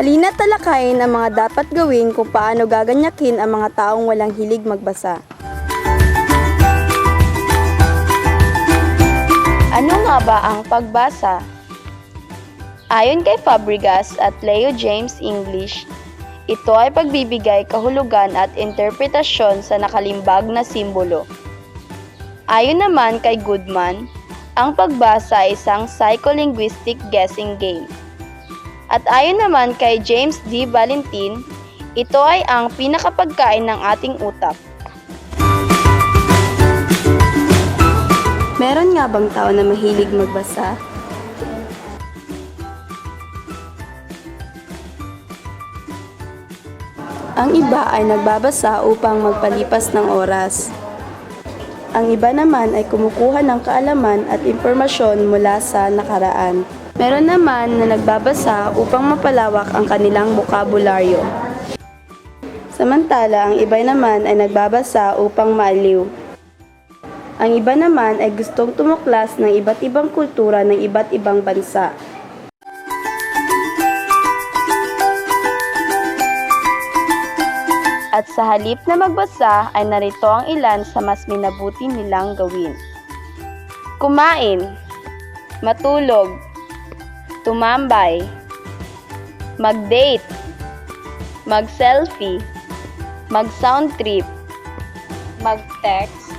Halina't talakayin ang mga dapat gawin kung paano gaganyakin ang mga taong walang hilig magbasa. Ano nga ba ang pagbasa? Ayon kay Fabregas at Leo James English, ito ay pagbibigay kahulugan at interpretasyon sa nakalimbag na simbolo. Ayon naman kay Goodman, ang pagbasa ay isang psycholinguistic guessing game. At ayon naman kay James D. Valentin, ito ay ang pinakapagkain ng ating utak. Meron nga bang tao na mahilig magbasa? Ang iba ay nagbabasa upang magpalipas ng oras. Ang iba naman ay kumukuha ng kaalaman at impormasyon mula sa nakaraan. Meron naman na nagbabasa upang mapalawak ang kanilang bokabularyo. Samantala, ang iba naman ay nagbabasa upang maaliw. Ang iba naman ay gustong tumuklas ng iba't ibang kultura ng iba't ibang bansa. At sa halip na magbasa ay narito ang ilan sa mas minabuti nilang gawin. Kumain, matulog, tumambay, mag-date, mag-selfie, mag-sound trip, mag-text,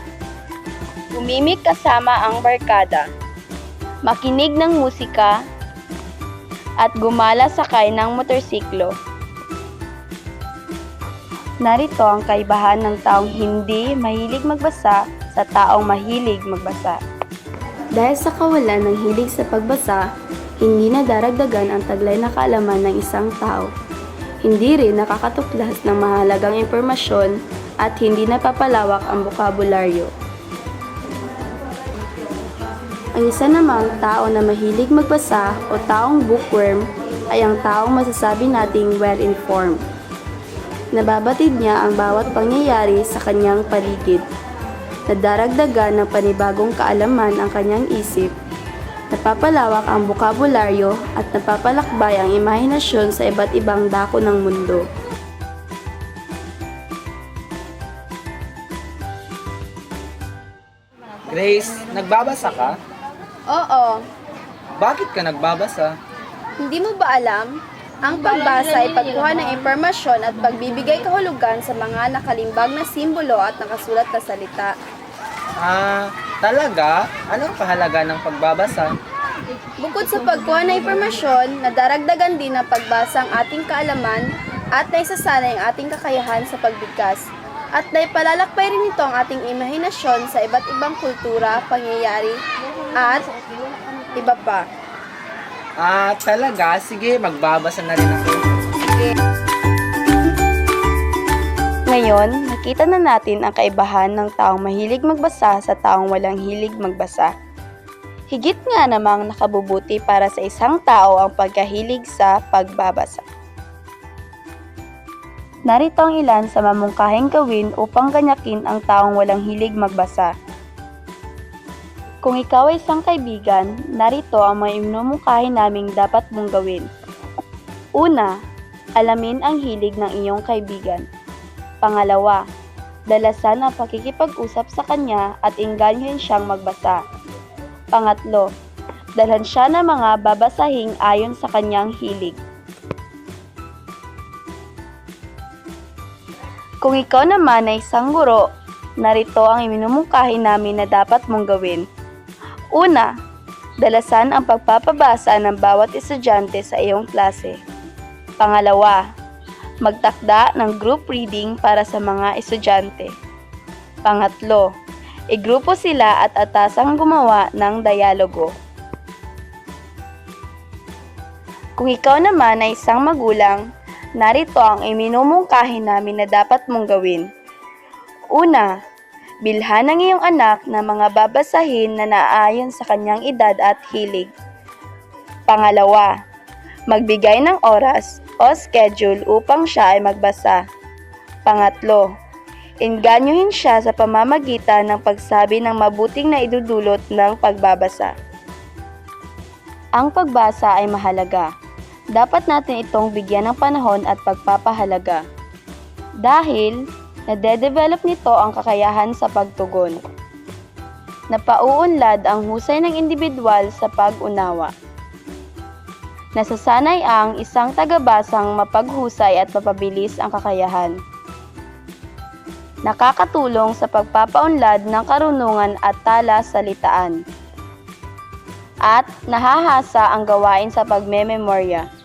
umimik kasama ang barkada, makinig ng musika, at gumala sakay ng motorsiklo. Narito ang kaibahan ng taong hindi mahilig magbasa sa taong mahilig magbasa. Dahil sa kawalan ng hilig sa pagbasa, hindi na daragdagan ang taglay na kaalaman ng isang tao. Hindi rin nakakatuklas ng mahalagang impormasyon at hindi napapalawak ang bokabularyo. Ang isa namang tao na mahilig magbasa o taong bookworm ay ang taong masasabi nating well-informed. Nababatid niya ang bawat pangyayari sa kanyang paligid. Nadaragdagan ng panibagong kaalaman ang kanyang isip. Napapalawak ang bokabularyo at napapalakbay ang imahinasyon sa iba't ibang dako ng mundo. Grace, nagbabasa ka? Oo, Bakit ka nagbabasa? hindi mo ba alam? Ang pagbasa ay pagkuha ng impormasyon at pagbibigay kahulugan sa mga nakalimbag na simbolo at nakasulat na salita. Talaga? Anong kahalaga ng pagbabasa? Bukod sa pagkuha ng impormasyon, nadaragdagan din ng pagbasa ang ating kaalaman at naisasanay ang ating kakayahan sa pagbigkas. At naipalalakbay rin ito ang ating imahinasyon sa iba't ibang kultura, pangyayari, at iba pa. Talaga? Sige, magbabasa na rin ako. Ngayon, nakita na natin ang kaibahan ng taong mahilig magbasa sa taong walang hilig magbasa. Higit nga namang nakabubuti para sa isang tao ang pagkahilig sa pagbabasa. Narito ang ilan sa mamungkahing gawin upang ganyakin ang taong walang hilig magbasa. Kung ikaw ay isang kaibigan, narito ang mga minumungkahi naming dapat mong gawin. Una, alamin ang hilig ng iyong kaibigan. Pangalawa, dalasan ang pakikipag-usap sa kanya at engganyohin siyang magbasa. Pangatlo, dalhan siya ng mga babasahing ayon sa kanyang hilig. Kung ikaw naman ay isang guro, narito ang iminumungkahi namin na dapat mong gawin. Una, dalasan ang pagpapabasa ng bawat estudyante sa iyong klase. Pangalawa, magtakda ng group reading para sa mga estudyante. Pangatlo, igrupo sila at atasang gumawa ng dialogo. Kung ikaw naman ay isang magulang, narito ang iminumungkahi namin na dapat mong gawin. Una, bilhan ng iyong anak ng mga babasahin na naayon sa kanyang edad at hilig. Pangalawa, magbigay ng oras o schedule upang siya ay magbasa. Pangatlo, engganyohin siya sa pamamagitan ng pagsabi ng mabuting na idudulot ng pagbabasa. Ang pagbasa ay mahalaga. Dapat natin itong bigyan ng panahon at pagpapahalaga. Dahil, nade-develop nito ang kakayahan sa pagtugon. Napauunlad ang husay ng individual sa pag-unawa. Nasasanay ang isang tagabasang mapaghusay at mapabilis ang kakayahan. Nakakatulong sa pagpapaunlad ng karunungan at talasalitaan. At nahahasa ang gawain sa pagmememorya.